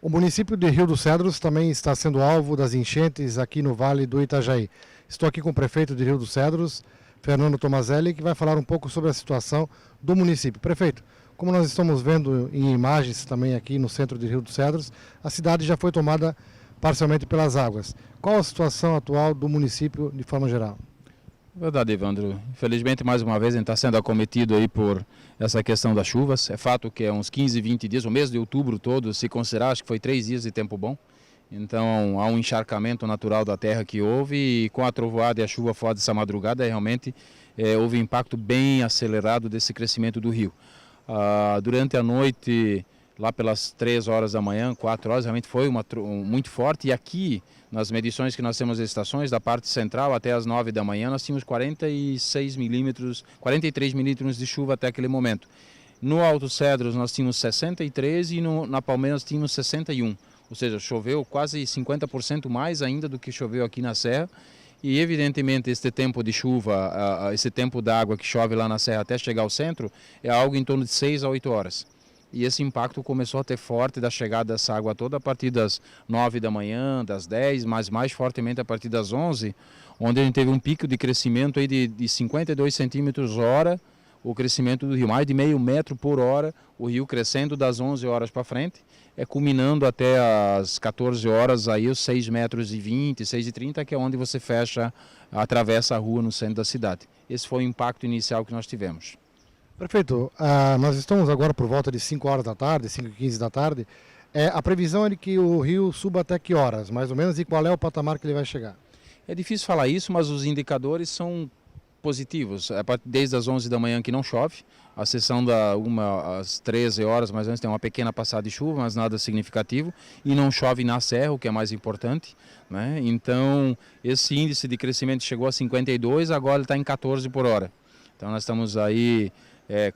O município de Rio dos Cedros também está sendo alvo das enchentes aqui no Vale do Itajaí. Estou aqui com o prefeito de Rio dos Cedros, Fernando Tomazelli, que vai falar um pouco sobre a situação do município. Prefeito, como nós estamos vendo em imagens também aqui no centro de Rio dos Cedros, a cidade já foi tomada parcialmente pelas águas. Qual a situação atual do município de forma geral? Verdade, Evandro. Infelizmente, mais uma vez, a gente está sendo acometido aí por essa questão das chuvas. É fato que é uns 15, 20 dias, o mês de outubro todo, se considerar, acho que foi 3 dias de tempo bom. Então, há um encharcamento natural da terra que houve e com a trovoada e a chuva forte dessa madrugada, realmente houve um impacto bem acelerado desse crescimento do rio. Durante a noite, lá pelas 3 horas da manhã, 4 horas, realmente foi muito forte. E aqui, nas medições que nós temos das estações, da parte central até as 9 da manhã, nós tínhamos 46 milímetros, 43 milímetros de chuva até aquele momento. No Alto Cedros nós tínhamos 63 e na Palmeiras tínhamos 61. Ou seja, choveu quase 50% mais ainda do que choveu aqui na Serra. E evidentemente este tempo de chuva, esse tempo d'água que chove lá na Serra até chegar ao centro, é algo em torno de 6 a 8 horas. E esse impacto começou a ter forte da chegada dessa água toda a partir das 9 da manhã, das 10, mas mais fortemente a partir das 11, onde a gente teve um pico de crescimento aí de 52 centímetros hora, o crescimento do rio, mais de meio metro por hora, o rio crescendo das 11 horas para frente, culminando até as 14 horas, aí os 6 metros e 20, 6 e 30, que é onde você atravessa a rua no centro da cidade. Esse foi o impacto inicial que nós tivemos. Prefeito, nós estamos agora por volta de 5 horas da tarde, 5h15 da tarde. A previsão é de que o rio suba até que horas, mais ou menos, e qual é o patamar que ele vai chegar? É difícil falar isso, mas os indicadores são positivos. Desde as 11 da manhã que não chove, a exceção às 13 horas mais ou menos tem uma pequena passada de chuva, mas nada significativo, e não chove na serra, o que é mais importante, né? Então esse índice de crescimento chegou a 52, agora ele está em 14 por hora. Então nós estamos aí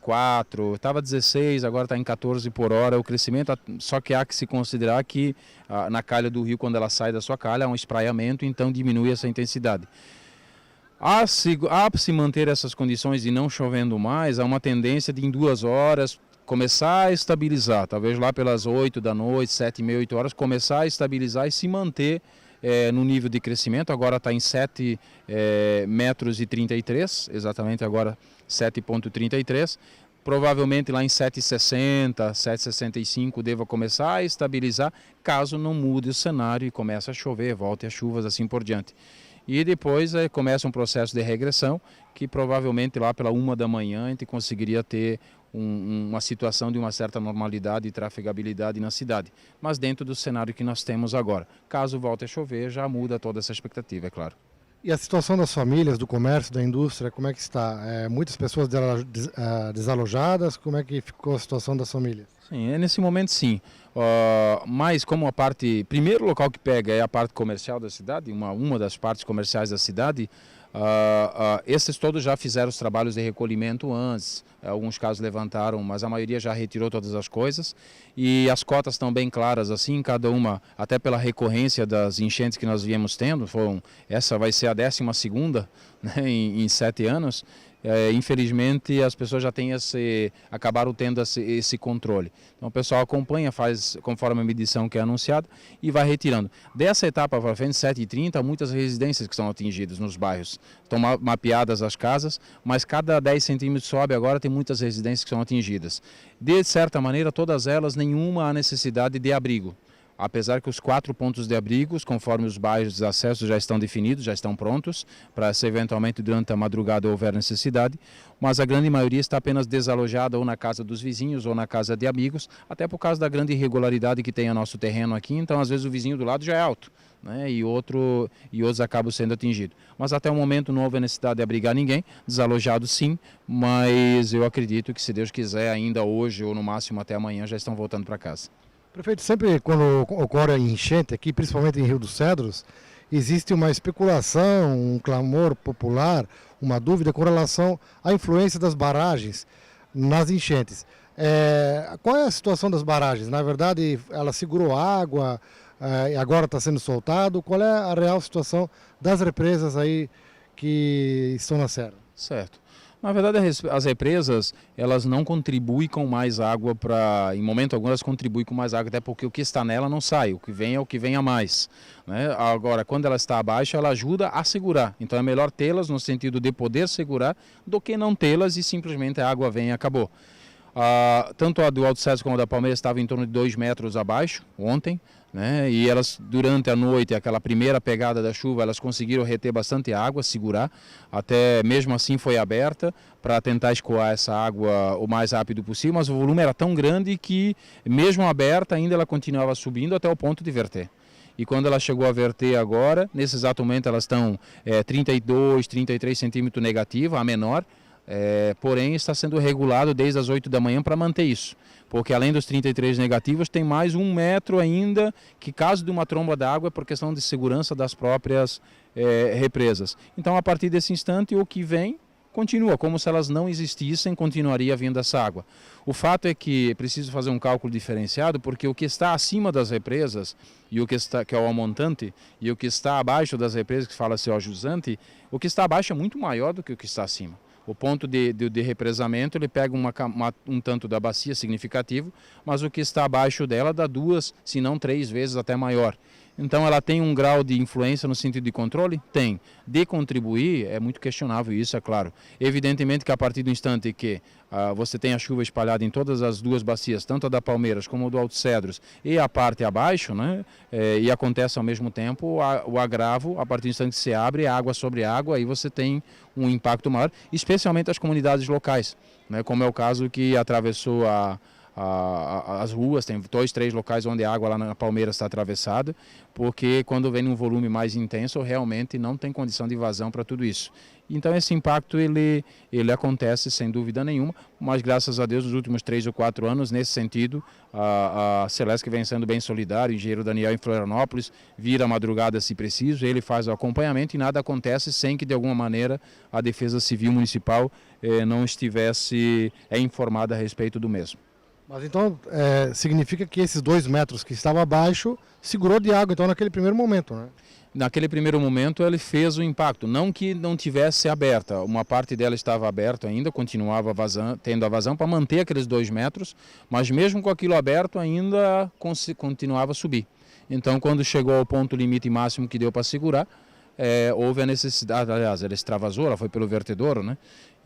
4, estava 16, agora está em 14 por hora o crescimento, só que há que se considerar que na calha do rio, quando ela sai da sua calha, há um espraiamento, então diminui essa intensidade. A se manter essas condições de não chovendo mais, há uma tendência de em 2 horas começar a estabilizar, talvez lá pelas 8 da noite, 7h30, 8 horas, começar a estabilizar e se manter no nível de crescimento. Agora está em 7 metros e 33, exatamente agora 7,33. Provavelmente lá em 7,60, 7,65 deva começar a estabilizar, caso não mude o cenário e comece a chover, volte as chuvas, assim por diante. E depois começa um processo de regressão, que provavelmente lá pela 1 da manhã a gente conseguiria ter uma situação de uma certa normalidade e trafegabilidade na cidade. Mas dentro do cenário que nós temos agora. Caso volte a chover, já muda toda essa expectativa, é claro. E a situação das famílias, do comércio, da indústria, como é que está? Muitas pessoas desalojadas, como é que ficou a situação das famílias? Sim, nesse momento sim. Mas como primeiro local que pega é a parte comercial da cidade, uma das partes comerciais da cidade, esses todos já fizeram os trabalhos de recolhimento antes. Alguns casos levantaram, mas a maioria já retirou todas as coisas. E as cotas estão bem claras assim, cada uma, até pela recorrência das enchentes que nós viemos tendo, essa vai ser a 12ª, né, em 7 anos. Infelizmente as pessoas já acabaram tendo esse controle. Então o pessoal acompanha, faz conforme a medição que é anunciada e vai retirando. Dessa etapa para frente, 7h30, há muitas residências que são atingidas nos bairros. Estão mapeadas as casas, mas cada 10 centímetros sobe agora tem muitas residências que são atingidas. De certa maneira, todas elas, nenhuma há necessidade de abrigo. Apesar que os 4 pontos de abrigos, conforme os bairros de acesso já estão definidos, já estão prontos, para se eventualmente durante a madrugada houver necessidade, mas a grande maioria está apenas desalojada ou na casa dos vizinhos ou na casa de amigos, até por causa da grande irregularidade que tem o nosso terreno aqui, então às vezes o vizinho do lado já é alto, né, e outros acabam sendo atingidos. Mas até o momento não houve necessidade de abrigar ninguém, desalojado sim, mas eu acredito que se Deus quiser ainda hoje ou no máximo até amanhã já estão voltando para casa. Prefeito, sempre quando ocorre enchente aqui, principalmente em Rio dos Cedros, existe uma especulação, um clamor popular, uma dúvida com relação à influência das barragens nas enchentes. Qual é a situação das barragens? Na verdade, ela segurou água e agora está sendo soltado. Qual é a real situação das represas aí que estão na serra? Certo. Na verdade, as represas, elas não contribuem com mais água em momento algum elas contribuem com mais água, até porque o que está nela não sai, o que vem é o que vem a mais, né? Agora, quando ela está abaixo, ela ajuda a segurar, então é melhor tê-las no sentido de poder segurar do que não tê-las e simplesmente a água vem e acabou. Tanto a do Alto Cedros como a da Palmeira estava em torno de 2 metros abaixo ontem, né? E elas durante a noite, aquela primeira pegada da chuva, elas conseguiram reter bastante água, segurar, até mesmo assim foi aberta para tentar escoar essa água o mais rápido possível, mas o volume era tão grande que mesmo aberta ainda ela continuava subindo até o ponto de verter. E quando ela chegou a verter agora, nesse exato momento elas estão 32, 33 centímetros negativa, a menor. Porém está sendo regulado desde as 8 da manhã para manter isso, porque além dos 33 negativos tem mais 1 metro ainda que caso de uma tromba d'água é por questão de segurança das próprias represas. Então a partir desse instante o que vem continua, como se elas não existissem, continuaria vindo essa água. O fato é que é preciso fazer um cálculo diferenciado, porque o que está acima das represas, e o que é o montante, e o que está abaixo das represas, que fala-se o jusante, o que está abaixo é muito maior do que o que está acima. O ponto de represamento ele pega um tanto da bacia significativo, mas o que está abaixo dela dá 2, se não 3 vezes até maior. Então ela tem um grau de influência no sentido de controle? Tem. De contribuir, é muito questionável isso, é claro. Evidentemente que a partir do instante que você tem a chuva espalhada em todas as duas bacias, tanto a da Palmeiras como a do Alto Cedros, e a parte abaixo, né, e acontece ao mesmo tempo o agravo, a partir do instante que se abre, água sobre água, aí você tem um impacto maior, especialmente as comunidades locais, né, como é o caso que atravessou as ruas, tem 2, 3 locais onde a água lá na Palmeiras está atravessada, porque quando vem um volume mais intenso, realmente não tem condição de vazão para tudo isso. Então esse impacto ele acontece sem dúvida nenhuma, mas graças a Deus nos últimos 3 ou 4 anos, nesse sentido, a Celesc vem sendo bem solidário, o engenheiro Daniel em Florianópolis vira a madrugada se preciso, ele faz o acompanhamento e nada acontece sem que de alguma maneira a Defesa Civil Municipal não estivesse informada a respeito do mesmo. Mas então significa que esses 2 metros que estavam abaixo segurou de água então naquele primeiro momento, né? Naquele primeiro momento ele fez o impacto, não que não tivesse aberta, uma parte dela estava aberta ainda, continuava tendo a vazão para manter aqueles 2 metros, mas mesmo com aquilo aberto ainda continuava a subir. Então quando chegou ao ponto limite máximo que deu para segurar, houve a necessidade, aliás, ela extravasou, ela foi pelo vertedouro, né?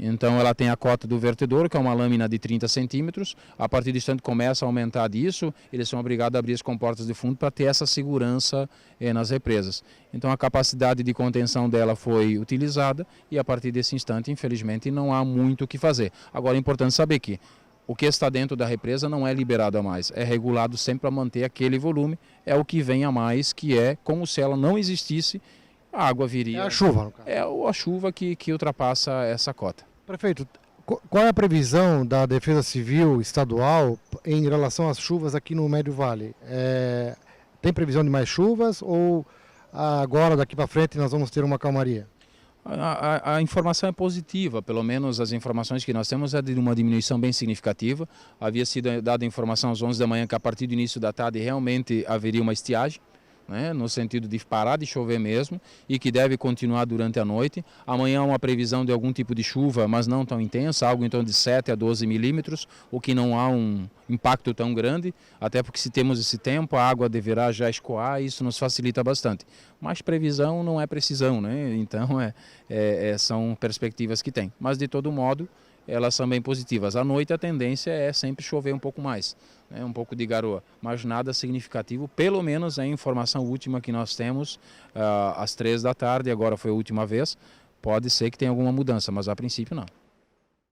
Então ela tem a cota do vertedouro, que é uma lâmina de 30 centímetros, a partir do instante começa a aumentar disso, eles são obrigados a abrir as comportas de fundo para ter essa segurança nas represas. Então a capacidade de contenção dela foi utilizada e a partir desse instante, infelizmente, não há muito o que fazer. Agora é importante saber que o que está dentro da represa não é liberado a mais, é regulado sempre para manter aquele volume, é o que vem a mais, que é como se ela não existisse, a água viria. É a chuva, no caso. É a chuva que ultrapassa essa cota. Prefeito, qual é a previsão da Defesa Civil Estadual em relação às chuvas aqui no Médio Vale? Tem previsão de mais chuvas ou agora, daqui para frente, nós vamos ter uma calmaria? A informação é positiva, pelo menos as informações que nós temos é de uma diminuição bem significativa. Havia sido dada a informação às 11 da manhã que a partir do início da tarde realmente haveria uma estiagem, né, no sentido de parar de chover mesmo e que deve continuar durante a noite. Amanhã há uma previsão de algum tipo de chuva, mas não tão intensa, algo em torno de 7 a 12 milímetros, o que não há um impacto tão grande, até porque se temos esse tempo, a água deverá já escoar e isso nos facilita bastante. Mas previsão não é precisão, né? Então são perspectivas que tem. Mas de todo modo, elas são bem positivas. À noite a tendência é sempre chover um pouco mais, né, um pouco de garoa, mas nada significativo, pelo menos a informação última que nós temos às 3 da tarde, agora foi a última vez, pode ser que tenha alguma mudança, mas a princípio não.